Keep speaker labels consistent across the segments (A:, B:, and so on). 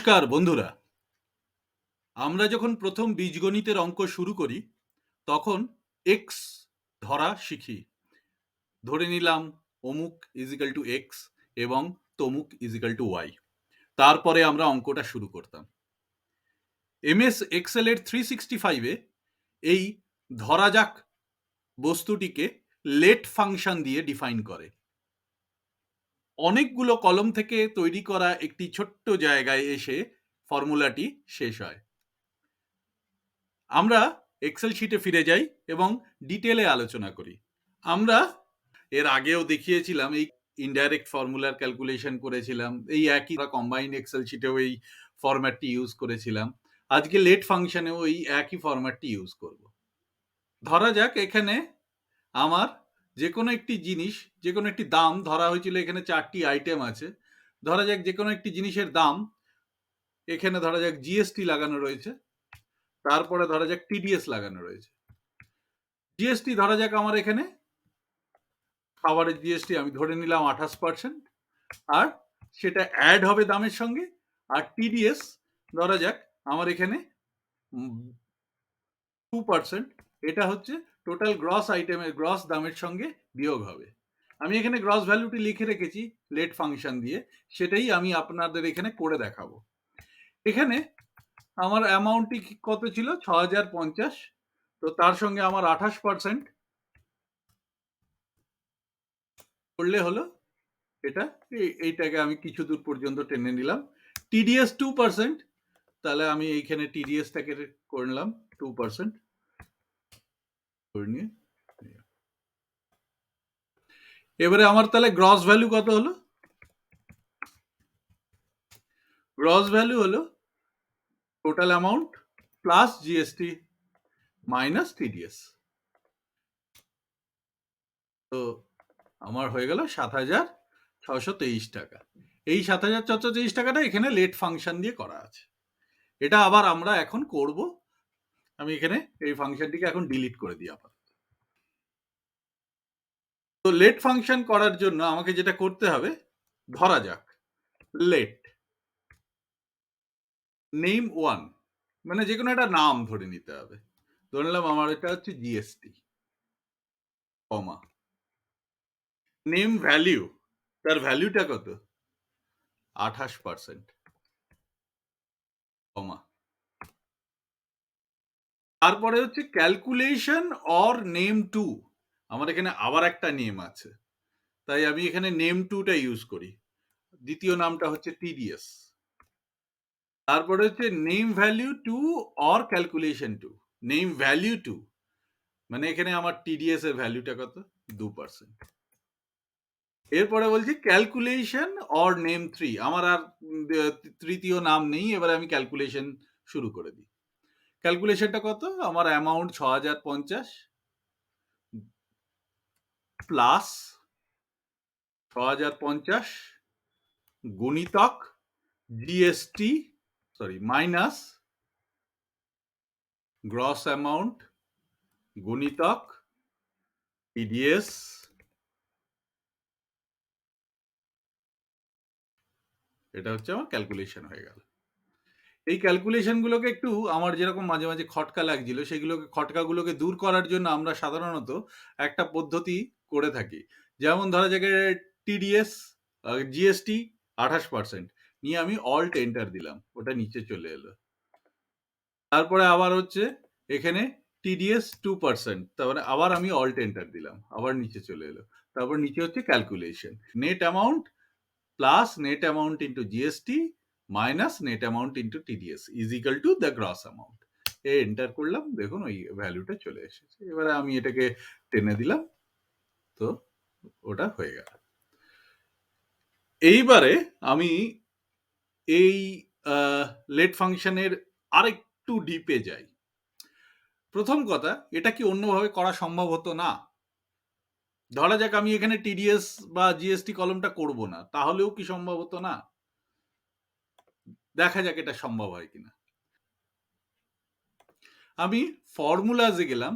A: নমস্কার বন্ধুরা, আমরা যখন প্রথম বীজগণিতের অঙ্ক শুরু করি তখন এক্স ধরা শিখি। ধরে নিলাম অমুক ইজিক্যাল টু এক্স এবং তমুক ইজিক্যাল টু ওয়াই। তারপরে আমরা অঙ্কটা শুরু করতাম। এমএস এক্সেলের 365-এ এই ধরা যাক বস্তুটিকে লেট ফাংশন দিয়ে ডিফাইন করে। অনেকগুলো কলম থেকে তৈরি করা একটি ছোট্ট জায়গায় এসে ফর্মুলাটি শেষ হয়। আমরা এক্সেল শিটে ফিরে যাই এবং ডিটেলে আলোচনা করি। আমরা এর আগেও দেখিয়েছিলাম এই ইনডাইরেক্ট ফর্মুলার ক্যালকুলেশন করেছিলাম, এই একই কম্বাইন্ড এক্সেল শিটেও এই ফরম্যাটটি ইউজ করেছিলাম। আজকে লেট ফাংশনেও এই একই ফরম্যাটটি ইউজ করব। ধরা যাক এখানে আমার যে কোনো একটি জিনিস, যে কোনো একটি দাম ধরা হয়েছিল। এখানে 4টি আইটেম আছে। ধরা যাক যে কোনো একটি জিনিসের দাম, এখানে ধরা যাক জিএসটি লাগানো রয়েছে, তারপরে ধরা যাক টিডিএস লাগানো রয়েছে। জিএসটি ধরা যাক আমার এখানে খাবারের জিএসটি আমি ধরে নিলাম 28%, আর সেটা অ্যাড হবে দামের সঙ্গে। আর টিডিএস ধরা যাক আমার এখানে 2%, এটা হচ্ছে টোটাল গ্রস আইটেমের গ্রস দামের সঙ্গে বিয়োগ হবে। আমি এখানে গ্রস ভ্যালুটি লিখে রেখেছি লেট ফাংশন দিয়ে, সেটাই আমি আপনাদের এখানে করে দেখাবো। এখানে আমার অ্যামাউন্টটি কত ছিল? 6050। তো তার সঙ্গে আমার 28% করলে হলো এটা। এইটাকে আমি কিছু দূর পর্যন্ত টেনে নিলাম। টিডিএস 2%, তাহলে আমি এইখানে টিডিএসটাকে করলাম 2% করে নিয়ে। এবারে আমার তাহলে গ্রস ভ্যালু কত হলো? গ্রস ভ্যালু হলো total amount plus GST minus TDS. তো আমার হয়ে গেল 7623 টাকা। এই 7623 টাকাটা এখানে লেট ফাংশন দিয়ে করা আছে। এটা আবার আমরা এখন করব। আমি এখানে এই ফাংশনটিকে এখন ডিলিট করে দিই আবার। তো লেট ফাংশন করার জন্য আমাকে যেটা করতে হবে, ধরা যাক লেট নেম 1, মানে যে কোনো একটা নাম ধরে নিতে হবে। ধরে নিলাম আমার এটা হচ্ছে জিএসটি, কমা নেম ভ্যালু, তার ভ্যালুটা কত? 28%, কমা তারপরে হচ্ছে ক্যালকুলেশন অর নেম 2। আমার এখানে আবার একটা নেম আছে, তাই আমি এখানে নেম 2টা ইউজ করি। দ্বিতীয় নামটা হচ্ছে টিডিএস। তারপরে হচ্ছে name value 2 or calculation 2। Name value 2 মানে এখানে আমার টিডিএস এর ভ্যালুটা কত? 2%। এরপরে বলছি ক্যালকুলেশন অর নেম 3। আমার আর তৃতীয় নাম নেই, এবারে আমি ক্যালকুলেশন শুরু করে দিই। ক্যালকুলেশনটা কত? আমার অ্যামাউন্ট 6050 প্লাস 6050 গুণিতক GST, sorry minus gross amount গুণিতক টিডিএস। এটা হচ্ছে আমার ক্যালকুলেশন হয়ে গেল। এই ক্যালকুলেশনগুলোকে একটু আমার যেরকম মাঝে মাঝে খটকা লাগছিল, সেগুলোকে খটকাগুলোকে দূর করার জন্য আমরা সাধারণত একটা পদ্ধতি করে থাকি। যেমন ধরা যাক টিডিএস জিএসটি 28% নিয়ে আমি অল্ট এন্টার দিলাম, ওটা নিচে চলে এলো। তারপরে আবার হচ্ছে এখানে টিডিএস 2%, তারপরে আবার আমি অল্ট এন্টার দিলাম, আবার নিচে চলে এলো। তারপর নিচে হচ্ছে calculation net amount plus net amount into GST minus net amount into TDS is equal to the gross amount. Enter করলাম, দেখুন ওই ভ্যালুটা চলে এসেছে। এবারে আমি এটাকে টেনে দিলাম, তো ওটা হয়ে গেল। এইবারে আমি এই লেট ফাংশনের আরেকটু ডিপে যাই। প্রথম কথা, এটা কি অন্যভাবে করা সম্ভব হতো না? ধরা যাক আমি এখানে টিডিএস বা জিএসটি কলমটা করব না, তাহলেও কি সম্ভব হতো না? দেখা যাক এটা সম্ভব হয় কিনা। আমি ফর্মুলাজে গেলাম,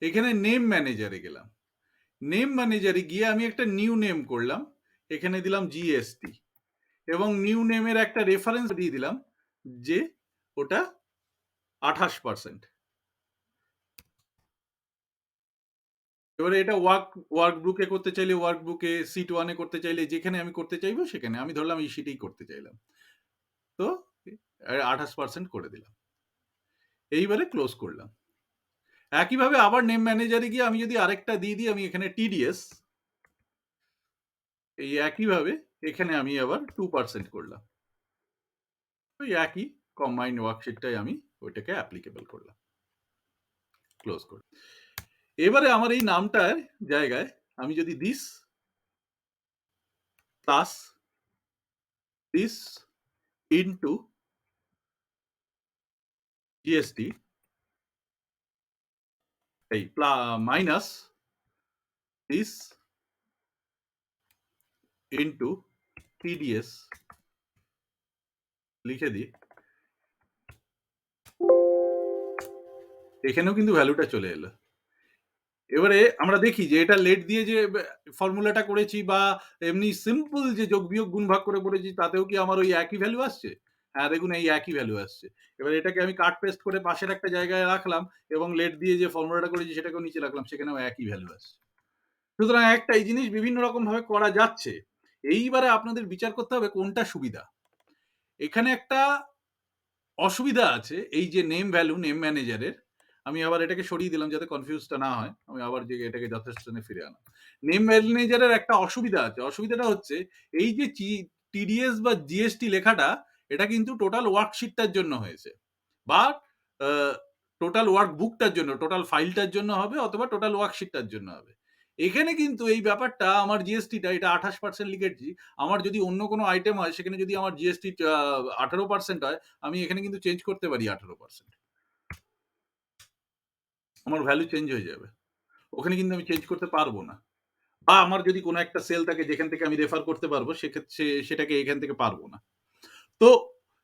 A: এখানে নেম ম্যানেজারে গেলাম। নেম ম্যানেজারে গিয়ে আমি একটা নিউ নেম করলাম, এখানে দিলাম জিএসটি এবং নিউ নেমের একটা রেফারেন্স দিয়ে দিলাম যে ওটা 28%। এবারে এটা ওয়ার্কবুকে করতে চাইলে ওয়ার্কবুকে, শিট 1 এ করতে চাইলে যেখানে আমি করতে চাইবো সেখানে। আমি ধরলাম এই শিটেই করতে চাইলাম। তো 28% করে দিলাম। এইবারে ক্লোজ করলাম। একইভাবে আবার নেম ম্যানেজারে গিয়ে আমি যদি আরেকটা দিয়ে দিই, আমি এখানে টিডিএস, এই একইভাবে এখানে আমি আবার 2% করলাম। ওই একই কম্বাইন্ড ওয়ার্কশিটটাই আমি ওইটাকে অ্যাপ্লিকেবল করলাম। ক্লোজ করলাম। এবারে আমার এই নামটার জায়গায় আমি যদি this plus this into GST, এই মাইনাস দিস ইনটু টিডিএস লিখে দিই, এখানেও কিন্তু ভ্যালুটা চলে এলো। এবারে আমরা দেখি যে এটা লেট দিয়ে যে ফর্মুলাটা করেছি বা এমনি সিম্পল যে যোগ বিয়োগ গুণ ভাগ করে করেছি, তাতেও কি আমার ওই একই ভ্যালু আসছে? হ্যাঁ, দেখুন এই একই ভ্যালু আসছে। এবার এটাকে আমি কাট পেস্ট করে পাশের একটা জায়গায় রাখলাম এবং লেট দিয়ে যে ফর্মুলাটা করেছি সেটাকেও নিচে রাখলাম, সেখানেও একই ভ্যালু আসছে। সুতরাং একটা এই জিনিস বিভিন্ন রকম ভাবে করা যাচ্ছে। এইবারে আপনাদের বিচার করতে হবে কোনটা সুবিধা। এখানে একটা অসুবিধা আছে, এই যে নেম ভ্যালু নেম ম্যানেজারের। আমি আবার এটাকে সরিয়ে দিলাম যাতে কনফিউজটা না হয়। আমি আবার যে এটাকে যথাস্থানে ফিরে আনলাম। নেম ম্যানেজারের একটা অসুবিধা আছে। অসুবিধাটা হচ্ছে এই যে টিডিএস বা জিএসটি লেখাটা, এটা কিন্তু টোটাল ওয়ার্কশিটটার জন্য হয়েছে, বা টোটাল ওয়ার্কবুকটার জন্য, টোটাল ফাইলটার জন্য হবে, অথবা টোটাল ওয়ার্কশিটটার জন্য হবে। এখানে কিন্তু এই ব্যাপারটা আমার জিএসটিটা এটা 28% লিখেছি। আমার যদি অন্য কোনো আইটেম হয় সেখানে যদি আমার জিএসটি 18% হয়, আমি এখানে কিন্তু চেঞ্জ করতে পারি 18%। আমার ভ্যালু চেঞ্জ হয়ে যাবে। ওখানে কিন্তু আমি চেঞ্জ করতে পারবো না। বা আমার যদি কোনো একটা সেল থাকে যেখান থেকে আমি রেফার করতে পারবো, সেক্ষেত্রে সেটাকে এখান থেকে পারবো না। তো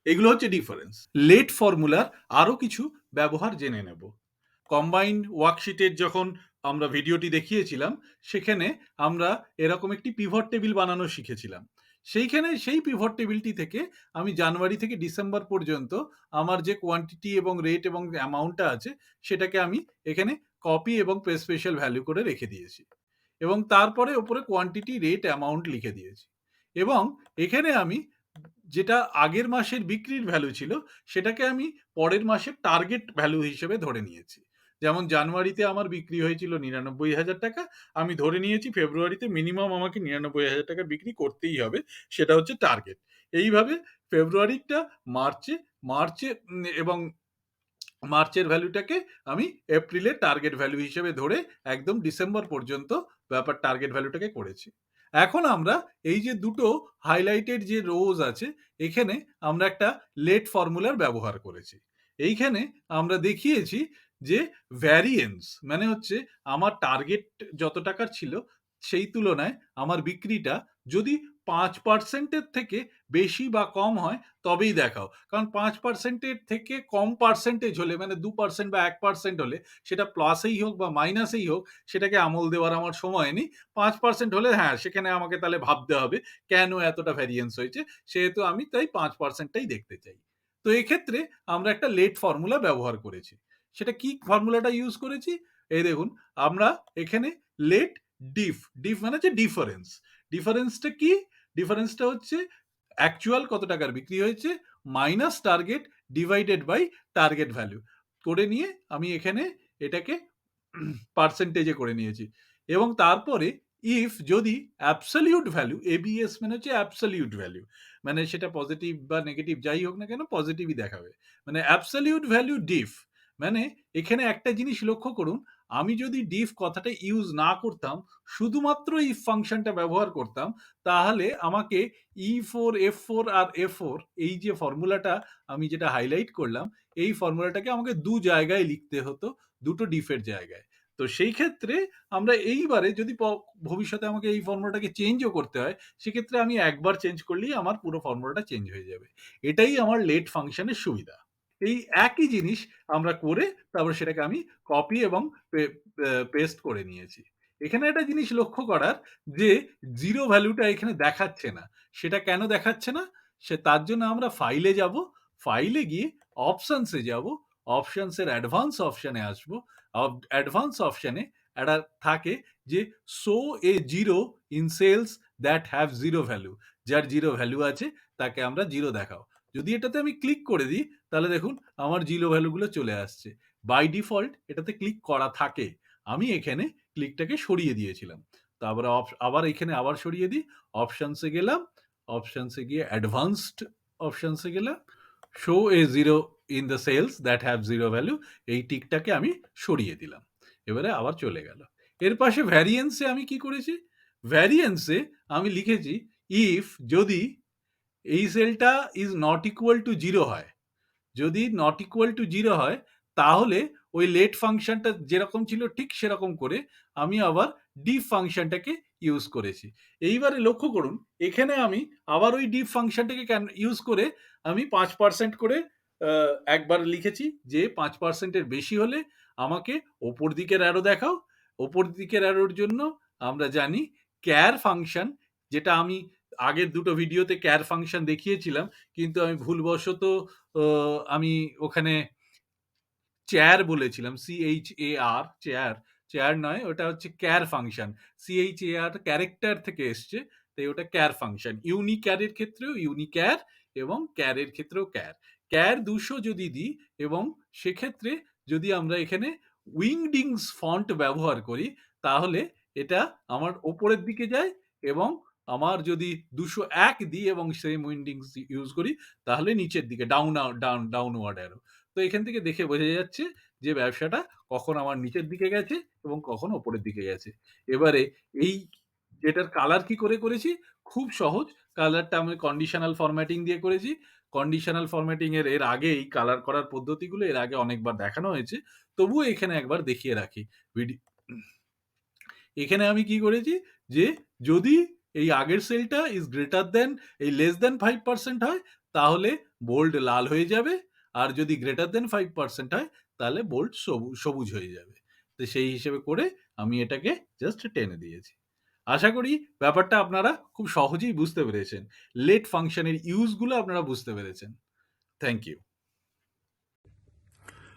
A: এগুলো হচ্ছে ডিফারেন্স। লেট ফর্মুলার আরো কিছু ব্যবহার জেনে নেব। কম্বাইন্ড ওয়ার্কশিটের যখন আমরা ভিডিওটি দেখিয়েছিলাম, সেখানে আমরা এরকম একটি পিভট টেবিল বানানো শিখেছিলাম। সেইখানে সেই পিভট টেবিলটি থেকে আমি জানুয়ারি থেকে ডিসেম্বর পর্যন্ত আমার যে কোয়ান্টিটি এবং রেট এবং অ্যামাউন্টটা আছে, সেটাকে আমি এখানে কপি এবং স্পেশাল ভ্যালু করে রেখে দিয়েছি এবং তারপরে ওপরে কোয়ান্টিটি, রেট, অ্যামাউন্ট লিখে দিয়েছি। এবং এখানে আমি যেটা আগের মাসের বিক্রির ভ্যালু ছিল, সেটাকে আমি পরের মাসের টার্গেট ভ্যালু হিসেবে ধরে নিয়েছি। যেমন জানুয়ারিতে আমার বিক্রি হয়েছিল ৯৯,০০০ টাকা, আমি ধরে নিয়েছি ফেব্রুয়ারিতে মিনিমাম আমাকে ৯৯,০০০ টাকা বিক্রি করতেই হবে, সেটা হচ্ছে টার্গেট। এইভাবে ফেব্রুয়ারিটা মার্চে, এবং মার্চের ভ্যালুটাকে আমি এপ্রিলের টার্গেট ভ্যালু হিসেবে ধরে একদম ডিসেম্বর পর্যন্ত ব্যাপার টার্গেট ভ্যালুটাকে করেছি। এখন আমরা এই যে দুটো হাইলাইটেড যে রোজ আছে, এখানে আমরা একটা লেট ফর্মুলার ব্যবহার করেছি। এইখানে আমরা দেখিয়েছি যে ভ্যারিয়েন্স মানে হচ্ছে আমার টার্গেট যত টাকার ছিল সেই তুলনায় আমার বিক্রিটা যদি 5% এর থেকে বেশি বা কম হয় তবেই দেখাও। কারণ 5% এর থেকে কম পার্সেন্টেজ হলে, মানে 2% বা 1% হলে, সেটা প্লাসেই হোক বা মাইনাসেই হোক, সেটাকে আমল দেওয়ার আমার সময় নেই। 5% হলে হ্যাঁ, সেখানে আমাকে তাহলে ভাবতে হবে কেন এতটা ভ্যারিয়েন্স হয়েছে, সেহেতু আমি তাই 5% টাই দেখতে চাই। তো এক্ষেত্রে আমরা একটা লেট ফর্মুলা ব্যবহার করেছি। সেটা কি ফর্মুলাটা ইউজ করেছি? এই দেখুন, আমরা এখানে লেট ডিফ মানে হচ্ছে ডিফারেন্স। ডিফারেন্সটা কি? ডিফারেন্সটা হচ্ছে অ্যাকচুয়াল কত টাকার বিক্রি হয়েছে minus target divided by target value করে নিয়ে আমি এখানে এটাকে পার্সেন্টেজে করে নিয়েছি। এবং তারপরে ইফ যদি অ্যাবসলিউট ভ্যালু, এবিএস মানে হচ্ছে অ্যাবসলিউট ভ্যালু, মানে সেটা পজিটিভ বা নেগেটিভ যাই হোক না কেন, পজিটিভই দেখাবে। মানে অ্যাবসলিউট ভ্যালু ডিফ, মানে এখানে একটা জিনিস লক্ষ্য করুন, আমি যদি ডিফ কথাটা ইউজ না করতাম, শুধুমাত্র ইফ ফাংশনটা ব্যবহার করতাম, তাহলে আমাকে E4, F4 আর F4, এই যে ফর্মুলাটা আমি যেটা হাইলাইট করলাম, এই ফর্মুলাটাকে আমাকে দু জায়গায় লিখতে হতো, দুটো ডিফের জায়গায়। তো সেই ক্ষেত্রে আমরা এইবারে যদি ভবিষ্যতে আমাকে এই ফর্মুলাটাকে চেঞ্জও করতে হয়, সেক্ষেত্রে আমি একবার চেঞ্জ করলেই আমার পুরো ফর্মুলাটা চেঞ্জ হয়ে যাবে। এটাই আমার লেট ফাংশনের সুবিধা। এই একই জিনিস আমরা করে তারপর সেটাকে আমি কপি এবং পেস্ট করে নিয়েছি। এখানে একটা জিনিস লক্ষ্য করার, যে জিরো ভ্যালুটা এখানে দেখাচ্ছে না। সেটা কেন দেখাচ্ছে না? তার জন্য আমরা ফাইলে যাব, ফাইলে গিয়ে অপশনসে যাব, অপশনসের অ্যাডভান্স অপশনে আসবো। অ্যাডভান্স অপশনে একটা থাকে যে show a zero in cells that have zero value, যার জিরো ভ্যালু আছে তাকে আমরা জিরো দেখাও। যদি এটাতে আমি ক্লিক করে দিই তাহলে দেখুন আমার জিরো ভ্যালুগুলো চলে আসছে। বাই ডিফল্ট এটাতে ক্লিক করা থাকে, আমি এখানে ক্লিকটাকে সরিয়ে দিয়েছিলাম। তারপরে আবার এখানে আবার সরিয়ে দিই, অপশনসে গেলাম, অপশনসে গিয়ে অ্যাডভান্সড অপশনসে গেলাম, show a zero in the cells that have zero value, এই টিকটাকে আমি সরিয়ে দিলাম। এবারে আবার চলে গেল। এর পাশে ভ্যারিয়েন্সে আমি কি করেছি, ভ্যারিয়েন্সে আমি লিখেছি ইফ যদি এই সেলটা is not equal to zero হয়, যদি নট ইকুয়াল টু জিরো হয় তাহলে ওই লেট ফাংশনটা যেরকম ছিল ঠিক সেরকম করে আমি আবার ডিফ ফাংশনটাকে ইউজ করেছি। এইবারে লক্ষ্য করুন এখানে আমি আবার ওই ডিফ ফাংশনটাকে ইউজ করে আমি 5% করে একবার লিখেছি যে 5%-এর বেশি হলে আমাকে ওপর দিকের অ্যারো দেখাও। ওপর দিকের অ্যারোর জন্য আমরা জানি ক্যার ফাংশন, যেটা আমি আগের দুটো ভিডিওতে ক্যার ফাংশন দেখিয়েছিলাম, কিন্তু আমি ভুলবশত আমি ওখানে চেয়ার বলেছিলাম, CHAR, চেয়ার, চেয়ার নয়, ওটা হচ্ছে ক্যার ফাংশন। CHAR ক্যারেক্টার থেকে এসছে, তাই ওটা ক্যার ফাংশন। ইউনিক্যারের ক্ষেত্রেও ইউনিক্যার এবং ক্যারের ক্ষেত্রেও ক্যার। ক্যার 200 যদি দিই এবং সেক্ষেত্রে যদি আমরা এখানে উইংডিংস ফন্ট ব্যবহার করি তাহলে এটা আমার ওপরের দিকে যায়, এবং আমার যদি 201 দিই এবং সেম উইন্ডিংস ইউজ করি তাহলে নিচের দিকে ডাউনওয়ার্ড অ্যারো। তো এখান থেকে দেখে বোঝা যাচ্ছে যে ব্যবসাটা কখন আমার নিচের দিকে গেছে এবং কখন ওপরের দিকে গেছে। এবারে এই যেটার কালার কি করে করেছি, খুব সহজ। কালারটা আমি কন্ডিশনাল ফরম্যাটিং দিয়ে করেছি। কন্ডিশনাল ফরম্যাটিং এর আগে এই কালার করার পদ্ধতিগুলো এর আগে অনেকবার দেখানো হয়েছে, তবুও এখানে একবার দেখিয়ে রাখি। এখানে আমি কি করেছি যে যদি এই আগের সেলটা ইজ গ্রেটার দেন এই লেস দেন 5% হয় তাহলে বোল্ড লাল হয়ে যাবে, আর যদি গ্রেটার দেন 5% হয় তাহলে বোল্ড সবুজ হয়ে যাবে। তো সেই হিসেবে করে আমি এটাকে জাস্ট টেনে দিয়েছি। আশা করি ব্যাপারটা আপনারা খুব সহজেই বুঝতে পেরেছেন। লেট ফাংশনের ইউজগুলো আপনারা বুঝতে পেরেছেন। Thank you.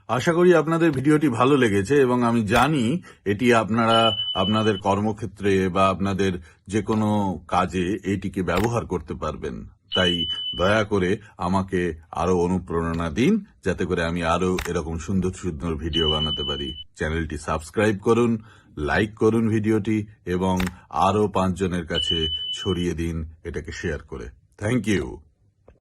B: আশা করি আপনাদের ভিডিওটি ভালো লেগেছে এবং আমি জানি এটি আপনারা আপনাদের কর্মক্ষেত্রে বা আপনাদের যে কোনো কাজে এটিকে ব্যবহার করতে পারবেন। তাই দয়া করে আমাকে আরো অনুপ্রেরণা দিন যাতে করে আমি আরো এরকম সুন্দর সুন্দর ভিডিও বানাতে পারি। চ্যানেলটি সাবস্ক্রাইব করুন, লাইক করুন ভিডিওটি এবং আরো 5 জনের কাছে ছড়িয়ে দিন এটাকে শেয়ার করে। Thank you.